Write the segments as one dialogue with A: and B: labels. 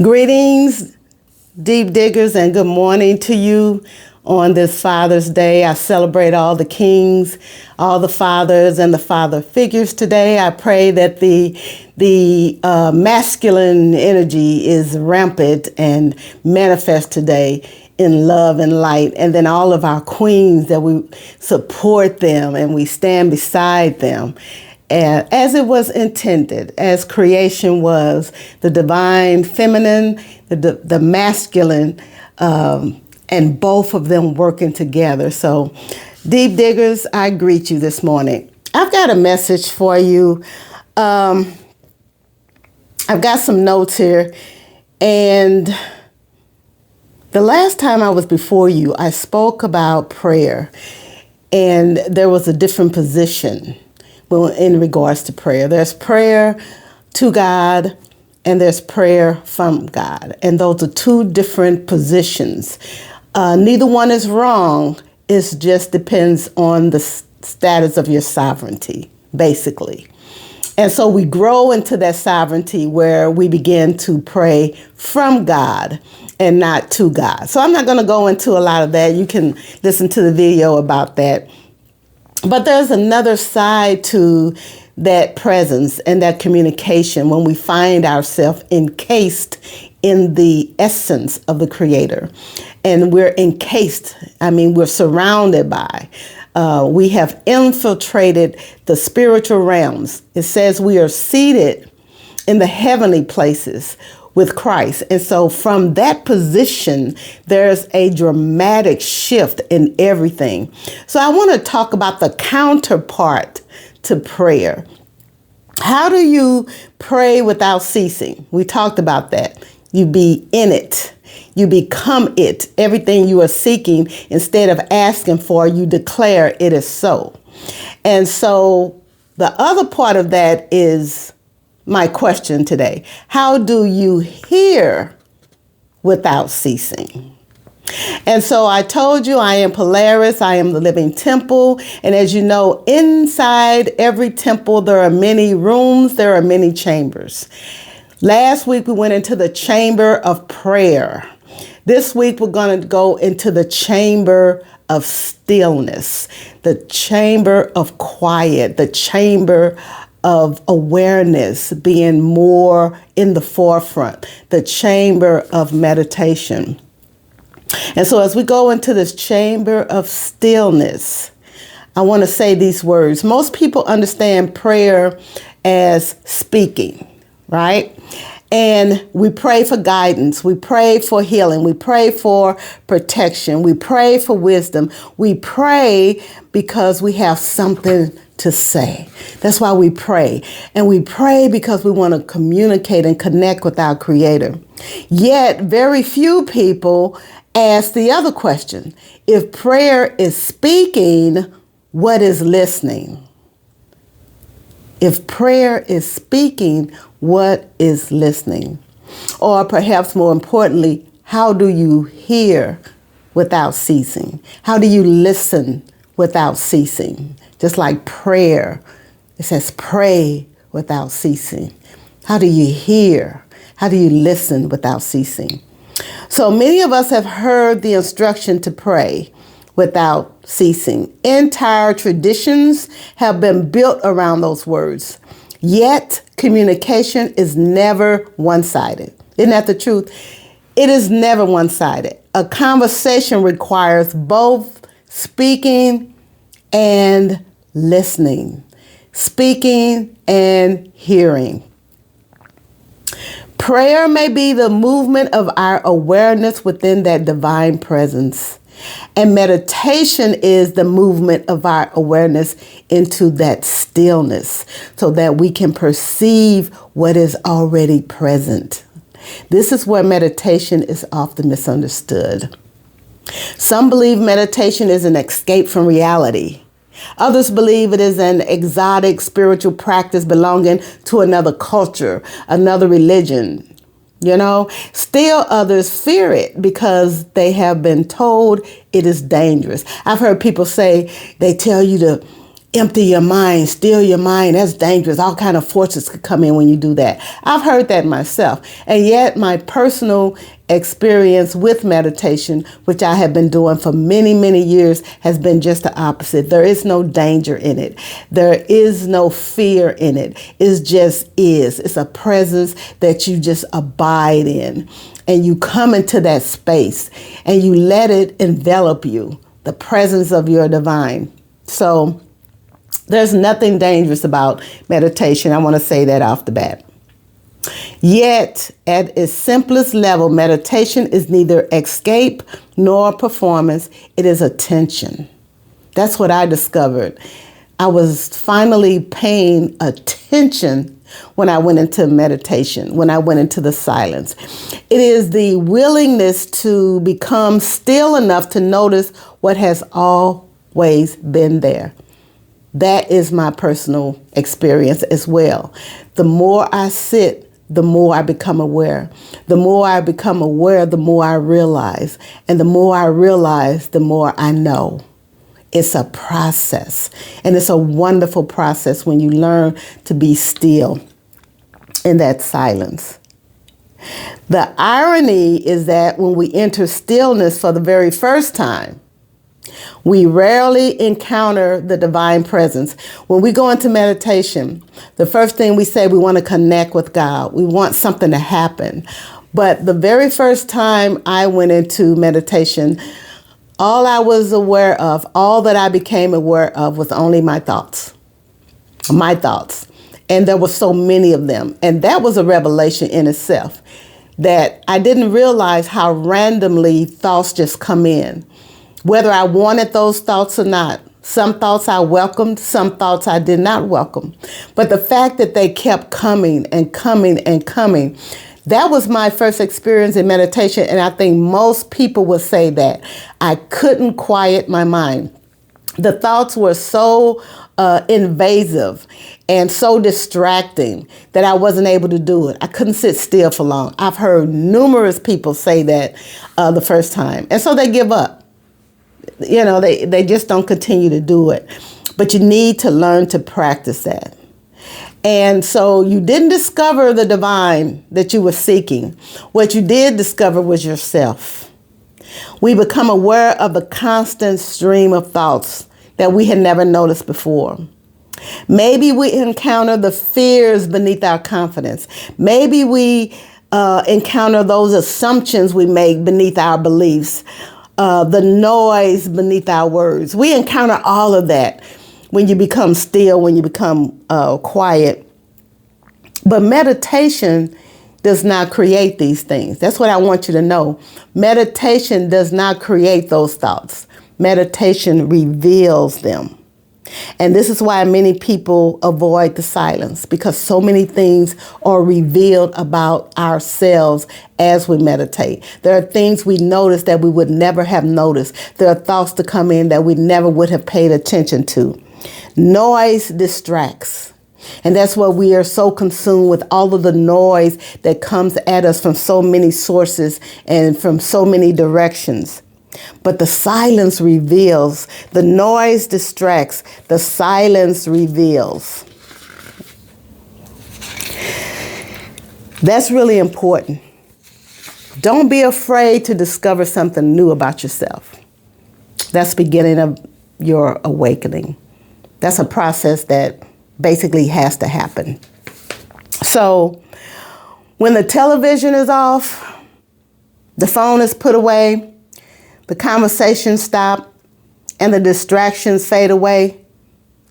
A: Greetings, deep diggers, and good morning to you on this Father's Day. I celebrate all the kings, all the fathers, and the father figures today. I pray that the masculine energy is rampant and manifest today in love and light. And then all of our queens, that we support them and we stand beside them. As it was intended, as creation was, the divine feminine, the masculine, and both of them working together. So, deep diggers, I greet you this morning. I've got a message for you. I've got some notes here, and the last time I was before you, I spoke about prayer, and there was a different position in regards to prayer. There's prayer to God and there's prayer from God. And those are two different positions. Neither one is wrong. It just depends on the status of your sovereignty, basically. And so we grow into that sovereignty where we begin to pray from God and not to God. So I'm not going to go into a lot of that. You can listen to the video about that. But there's another side to that presence and that communication when we find ourselves encased in the essence of the Creator. And we're encased, we're surrounded by. We have infiltrated the spiritual realms. It says we are seated in the heavenly places with Christ. And so from that position, there's a dramatic shift in everything. So I want to talk about the counterpart to prayer. How do you pray without ceasing? We talked about that. You be in it. You become it. Everything you are seeking, instead of asking for, you declare it is so. And so the other part of that is my question today. How do you hear without ceasing? And so I told you I am Polaris. I am the living temple. And as you know, inside every temple, there are many rooms. There are many chambers. Last week, we went into the chamber of prayer. This week, we're going to go into the chamber of stillness, the chamber of quiet, the chamber of awareness, being more in the forefront, the chamber of meditation. And so as we go into this chamber of stillness, I want to say these words. Most people understand prayer as speaking, right? And we pray for guidance. We pray for healing. We pray for protection. We pray for wisdom. We pray because we have something to say. That's why we pray. And we pray because we want to communicate and connect with our Creator. Yet very few people ask the other question. If prayer is speaking, what is listening? If prayer is speaking, what is listening? Or perhaps more importantly, how do you hear without ceasing? How do you listen without ceasing? Just like prayer, it says pray without ceasing. How do you hear? How do you listen without ceasing? So many of us have heard the instruction to pray without ceasing. Entire traditions have been built around those words. Yet communication is never one-sided. Isn't that the truth? It is never one-sided. A conversation requires both speaking and listening, speaking and hearing. Prayer may be the movement of our awareness within that divine presence. And meditation is the movement of our awareness into that stillness so that we can perceive what is already present. This is where meditation is often misunderstood. Some believe meditation is an escape from reality. Others believe it is an exotic spiritual practice belonging to another culture, another religion. Still others fear it because they have been told it is dangerous. I've heard people say they tell you to empty your mind, still your mind. That's dangerous. All kind of forces could come in when you do that. I've heard that myself. And yet my personal experience with meditation, which I have been doing for many, many years, has been just the opposite. There is no danger in it. There is no fear in it. It just is. It's a presence that you just abide in. And you come into that space and you let it envelop you, the presence of your divine. So there's nothing dangerous about meditation. I want to say that off the bat. Yet, at its simplest level, meditation is neither escape nor performance. It is attention. That's what I discovered. I was finally paying attention when I went into meditation, when I went into the silence. It is the willingness to become still enough to notice what has always been there. That is my personal experience as well. The more I sit, the more I become aware. The more I become aware, the more I realize. And the more I realize, the more I know. It's a process. And it's a wonderful process when you learn to be still in that silence. The irony is that when we enter stillness for the very first time, we rarely encounter the divine presence. When we go into meditation, the first thing we say, we want to connect with God. We want something to happen. But the very first time I went into meditation, all I was aware of, all that I became aware of was only my thoughts. My thoughts. And there were so many of them. And that was a revelation in itself, that I didn't realize how randomly thoughts just come in. Whether I wanted those thoughts or not. Some thoughts I welcomed, some thoughts I did not welcome. But the fact that they kept coming and coming and coming, that was my first experience in meditation. And I think most people would say that. I couldn't quiet my mind. The thoughts were so invasive and so distracting that I wasn't able to do it. I couldn't sit still for long. I've heard numerous people say that the first time. And so they give up. You know, they just don't continue to do it. But you need to learn to practice that. And so you didn't discover the divine that you were seeking. What you did discover was yourself. We become aware of the constant stream of thoughts that we had never noticed before. Maybe we encounter the fears beneath our confidence. Maybe we encounter those assumptions we make beneath our beliefs. The noise beneath our words. We encounter all of that when you become still, when you become quiet. But meditation does not create these things. That's what I want you to know. Meditation does not create those thoughts. Meditation reveals them. And this is why many people avoid the silence, because so many things are revealed about ourselves as we meditate. There are things we notice that we would never have noticed. There are thoughts to come in that we never would have paid attention to. Noise distracts. And that's why we are so consumed with all of the noise that comes at us from so many sources and from so many directions. But the silence reveals. The noise distracts. The silence reveals. That's really important. Don't be afraid to discover something new about yourself. That's the beginning of your awakening. That's a process that basically has to happen. So when the television is off, the phone is put away, the conversation stops, and the distractions fade away,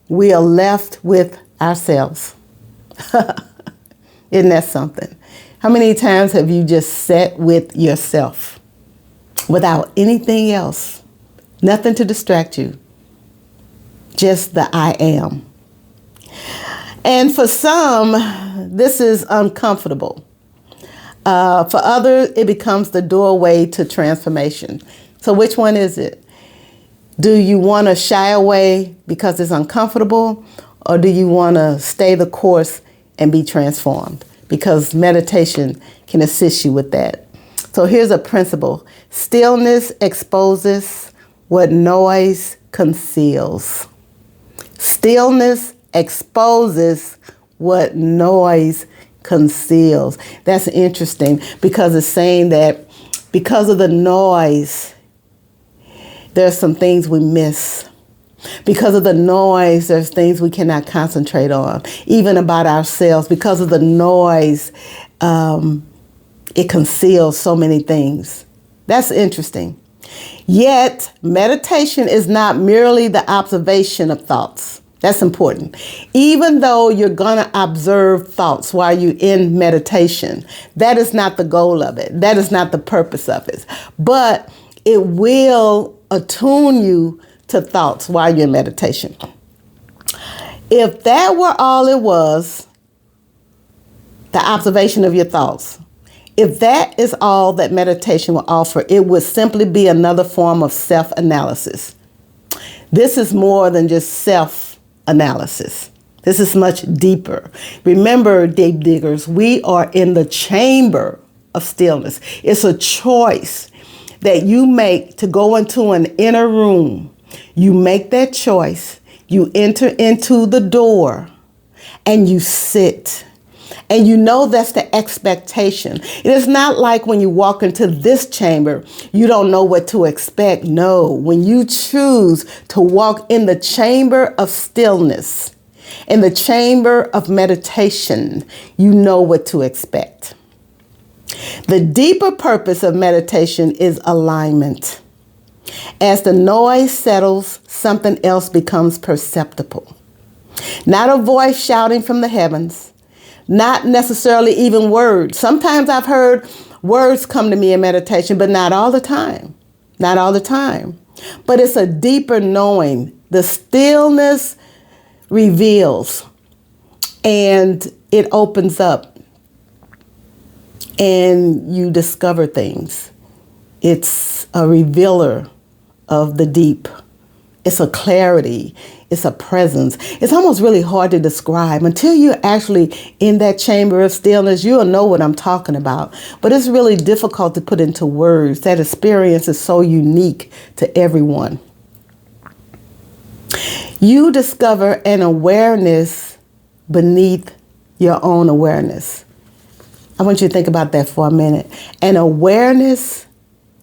A: we are left with ourselves. Isn't that something? How many times have you just sat with yourself without anything else? Nothing to distract you. Just the I am. And for some, this is uncomfortable. For others, it becomes the doorway to transformation. So which one is it? Do you want to shy away because it's uncomfortable? Or do you want to stay the course and be transformed? Because meditation can assist you with that. So here's a principle. Stillness exposes what noise conceals. Stillness exposes what noise conceals. That's interesting because it's saying that because of the noise, there's some things we miss. Because of the noise, there's things we cannot concentrate on, even about ourselves. Because of the noise, it conceals so many things. That's interesting. Yet, meditation is not merely the observation of thoughts. That's important. Even though you're going to observe thoughts while you're in meditation, that is not the goal of it. That is not the purpose of it. But it will attune you to thoughts while you're in meditation. If that were all it was, the observation of your thoughts, if that is all that meditation will offer, it would simply be another form of self-analysis. This is more than just self-analysis. This is much deeper. Remember, deep diggers, we are in the chamber of stillness. It's a choice that you make to go into an inner room. You make that choice. You enter into the door and you sit. And you know that's the expectation. It is not like when you walk into this chamber, you don't know what to expect. No, when you choose to walk in the chamber of stillness, in the chamber of meditation, you know what to expect. The deeper purpose of meditation is alignment. As the noise settles, something else becomes perceptible. Not a voice shouting from the heavens, not necessarily even words. Sometimes I've heard words come to me in meditation, but not all the time. Not all the time. But it's a deeper knowing. The stillness reveals and it opens up and you discover things. It's a revealer of the deep. It's a clarity. It's a presence. It's almost really hard to describe. Until you're actually in that chamber of stillness, you'll know what I'm talking about. But it's really difficult to put into words. That experience is so unique to everyone. You discover an awareness beneath your own awareness. I want you to think about that for a minute. An awareness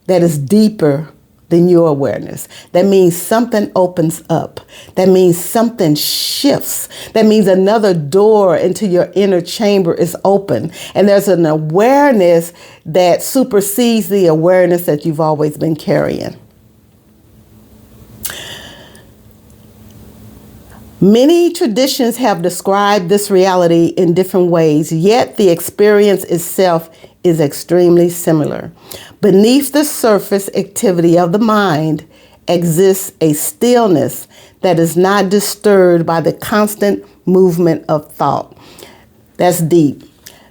A: that is deeper than your awareness. That means something opens up. That means something shifts. That means another door into your inner chamber is open. And there's an awareness that supersedes the awareness that you've always been carrying. Many traditions have described this reality in different ways, yet the experience itself is extremely similar. Beneath the surface activity of the mind exists a stillness that is not disturbed by the constant movement of thought. That's deep.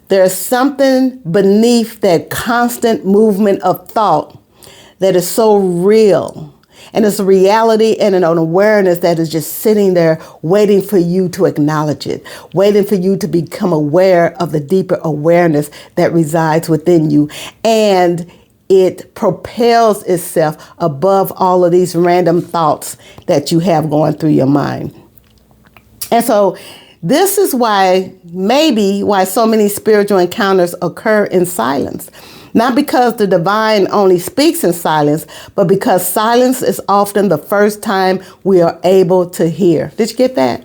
A: There's something beneath that constant movement of thought that is so real. And it's a reality and an awareness that is just sitting there waiting for you to acknowledge it, waiting for you to become aware of the deeper awareness that resides within you. And it propels itself above all of these random thoughts that you have going through your mind. And so this is why so many spiritual encounters occur in silence. Not because the divine only speaks in silence, but because silence is often the first time we are able to hear. Did you get that?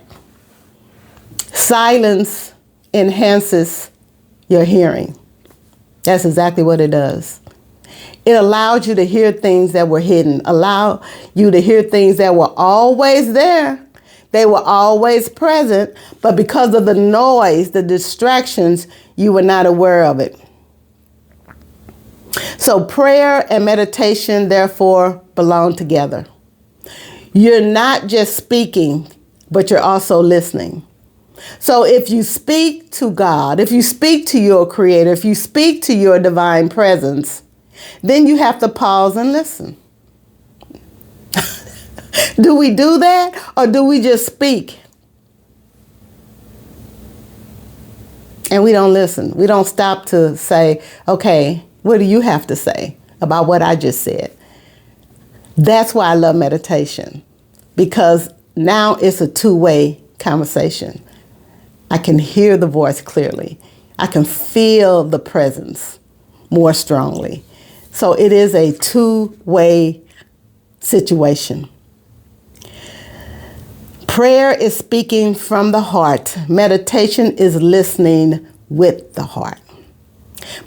A: Silence enhances your hearing. That's exactly what it does. It allowed you to hear things that were hidden, allow you to hear things that were always there. They were always present, but because of the noise, the distractions, you were not aware of it. So prayer and meditation, therefore, belong together. You're not just speaking, but you're also listening. So if you speak to God, if you speak to your Creator, if you speak to your divine presence, then you have to pause and listen. Do we do that, or do we just speak? And we don't listen. We don't stop to say, okay, what do you have to say about what I just said? That's why I love meditation, because now it's a two-way conversation. I can hear the voice clearly. I can feel the presence more strongly. So it is a two-way situation. Prayer is speaking from the heart. Meditation is listening with the heart.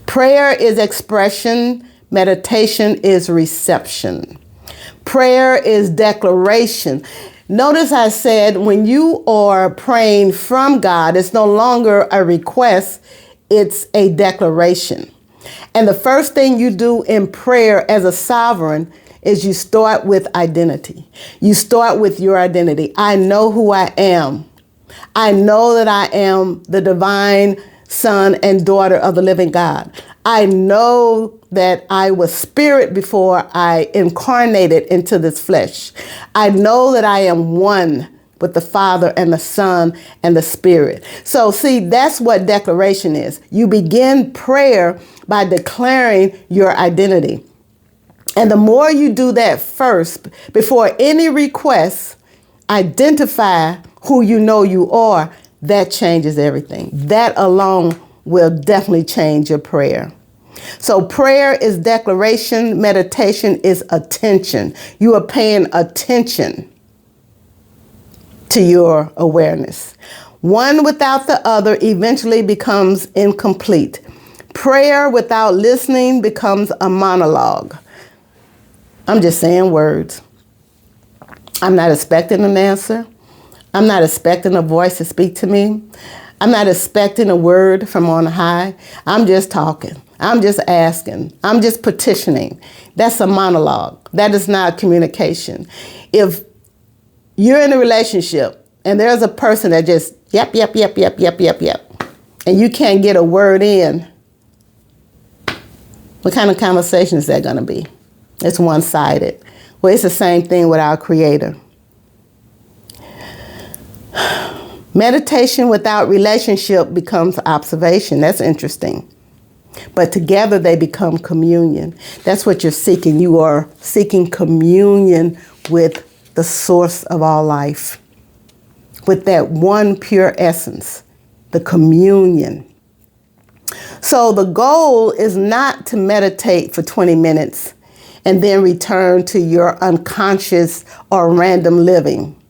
A: Prayer is expression. Meditation is reception. Prayer is declaration. Notice I said when you are praying from God, it's no longer a request, it's a declaration. And the first thing you do in prayer as a sovereign is you start with identity. You start with your identity. I know who I am. I know that I am the divine son and daughter of the living God. I know that I was spirit before I incarnated into this flesh. I know that I am one with the Father and the Son and the Spirit. So see, that's what declaration is. You begin prayer by declaring your identity. And the more you do that first, before any request, identify who you know you are, that changes everything. That alone will definitely change your prayer. So prayer is declaration, meditation is attention. You are paying attention to your awareness. One without the other eventually becomes incomplete. Prayer without listening becomes a monologue. I'm just saying words. I'm not expecting an answer. I'm not expecting a voice to speak to me. I'm not expecting a word from on high. I'm just talking. I'm just asking. I'm just petitioning. That's a monologue. That is not communication. If you're in a relationship and there's a person that just yep, and you can't get a word in, what kind of conversation is that going to be? It's one-sided. Well, it's the same thing with our Creator. Meditation without relationship becomes observation. That's interesting. But together they become communion. That's what you're seeking. You are seeking communion with the source of all life, with that one pure essence, the communion. So the goal is not to meditate for 20 minutes and then return to your unconscious or random living.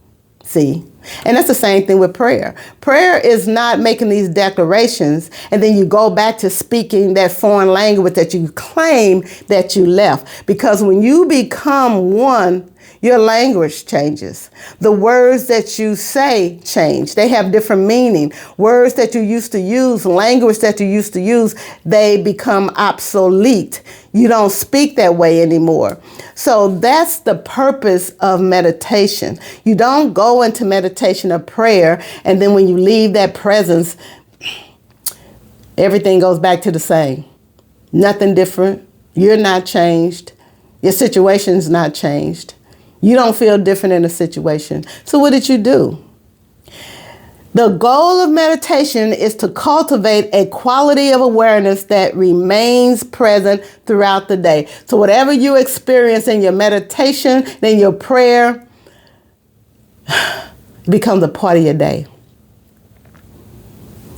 A: See? And that's the same thing with prayer. Prayer is not making these declarations and then you go back to speaking that foreign language that you claim that you left. Because when you become one, your language changes. The words that you say change. They have different meaning. Words that you used to use, language that you used to use, they become obsolete. You don't speak that way anymore. So that's the purpose of meditation. You don't go into meditation or prayer, and then when you leave that presence, everything goes back to the same. Nothing different. You're not changed. Your situation's not changed. You don't feel different in a situation. So what did you do? The goal of meditation is to cultivate a quality of awareness that remains present throughout the day. So whatever you experience in your meditation, then your prayer becomes a part of your day.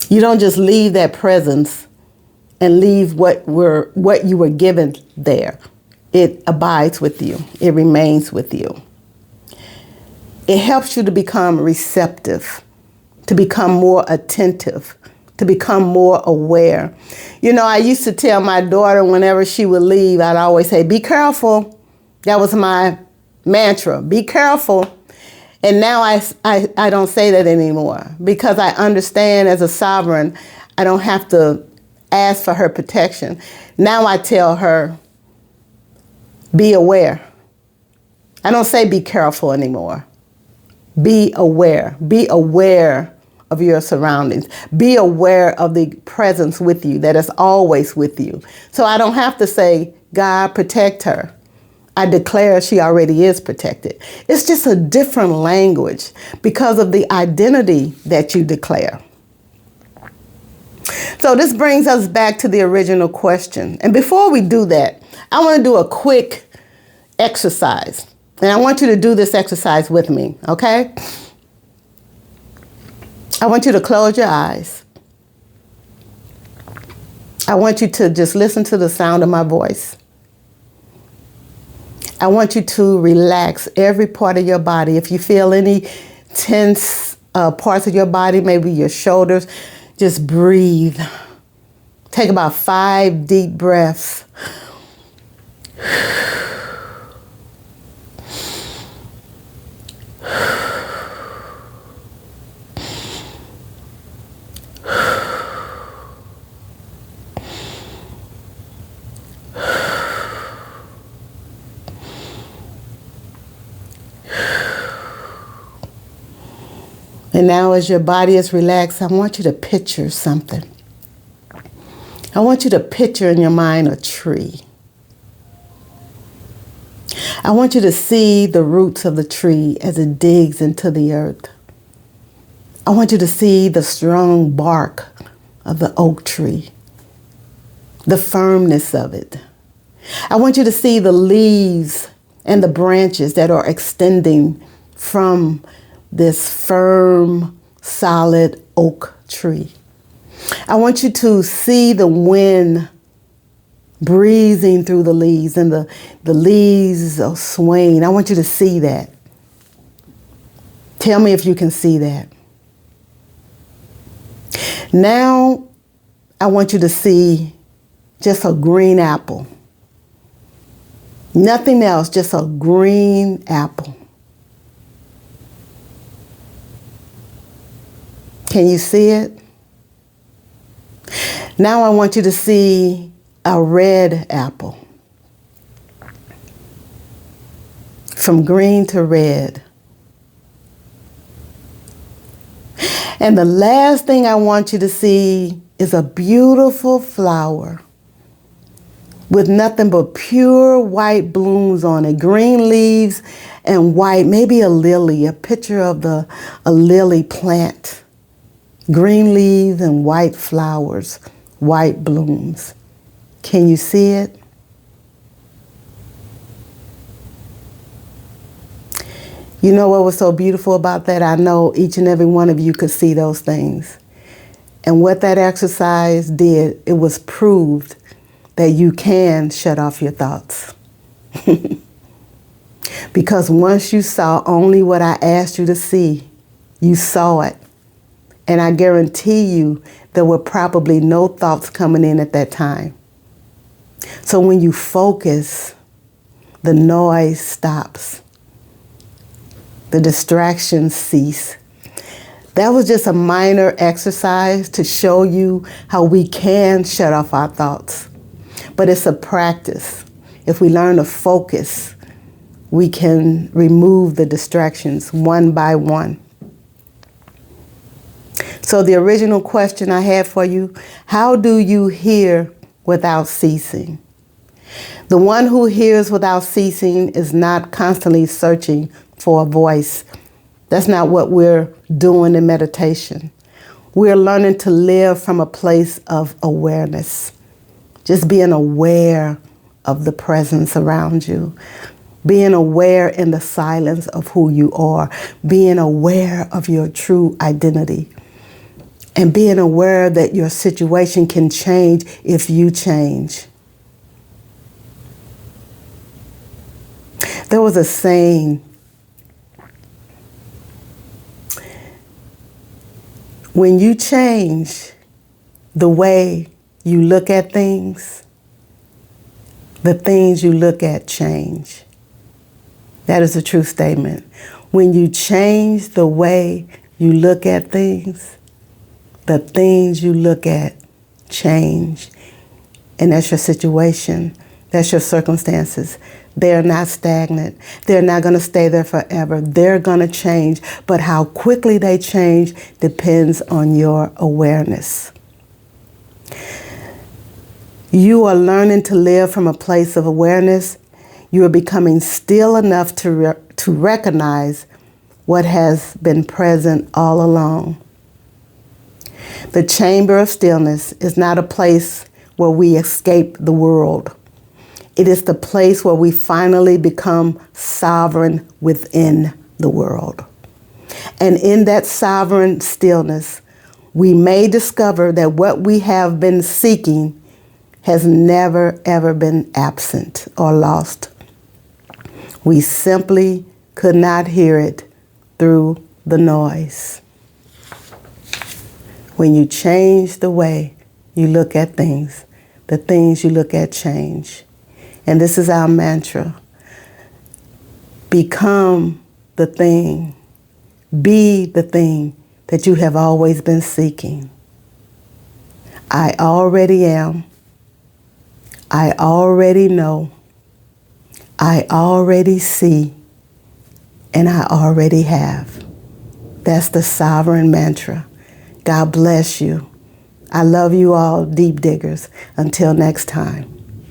A: You don't just leave that presence and leave what you were given there. It abides with you. It remains with you. It helps you to become receptive, to become more attentive, to become more aware. You know, I used to tell my daughter whenever she would leave, I'd always say, be careful. That was my mantra, be careful. And now I don't say that anymore because I understand as a sovereign, I don't have to ask for her protection. Now I tell her, be aware. I don't say be careful anymore. Be aware. Be aware of your surroundings. Be aware of the presence with you that is always with you. So I don't have to say, God, protect her. I declare she already is protected. It's just a different language because of the identity that you declare. So this brings us back to the original question. And before we do that, I want to do a quick exercise. And I want you to do this exercise with me, okay? I want you to close your eyes. I want you to just listen to the sound of my voice. I want you to relax every part of your body. If you feel any tense parts of your body, maybe your shoulders, just breathe. Take about 5 deep breaths. And now as your body is relaxed, I want you to picture something. I want you to picture in your mind a tree. I want you to see the roots of the tree as it digs into the earth. I want you to see the strong bark of the oak tree, the firmness of it. I want you to see the leaves and the branches that are extending from this firm, solid oak tree. I want you to see the wind breezing through the leaves and the leaves are swaying. I want you to see that. Tell me if you can see that. Now, I want you to see just a green apple. Nothing else, just a green apple. Can you see it? Now I want you to see a red apple. From green to red. And the last thing I want you to see is a beautiful flower with nothing but pure white blooms on it, green leaves and white, maybe a lily, a picture of a lily plant. Green leaves and white flowers, white blooms. Can you see it? You know what was so beautiful about that? I know each and every one of you could see those things. And what that exercise did, it was proved that you can shut off your thoughts. Because once you saw only what I asked you to see, you saw it. And I guarantee you there were probably no thoughts coming in at that time. So when you focus, the noise stops. The distractions cease. That was just a minor exercise to show you how we can shut off our thoughts. But it's a practice. If we learn to focus, we can remove the distractions one by one. So the original question I had for you, how do you hear without ceasing? The one who hears without ceasing is not constantly searching for a voice. That's not what we're doing in meditation. We're learning to live from a place of awareness. Just being aware of the presence around you. Being aware in the silence of who you are. Being aware of your true identity. And being aware that your situation can change if you change. There was a saying, when you change the way you look at things, the things you look at change. That is a true statement. When you change the way you look at things, the things you look at change. And that's your situation. That's your circumstances. They're not stagnant. They're not going to stay there forever. They're going to change. But how quickly they change depends on your awareness. You are learning to live from a place of awareness. You are becoming still enough to recognize what has been present all along. The Chamber of Stillness is not a place where we escape the world. It is the place where we finally become sovereign within the world. And in that sovereign stillness, we may discover that what we have been seeking has never, ever been absent or lost. We simply could not hear it through the noise. When you change the way you look at things, the things you look at change. And this is our mantra. Become the thing. Be the thing that you have always been seeking. I already am. I already know. I already see. And I already have. That's the sovereign mantra. God bless you. I love you all, deep diggers. Until next time.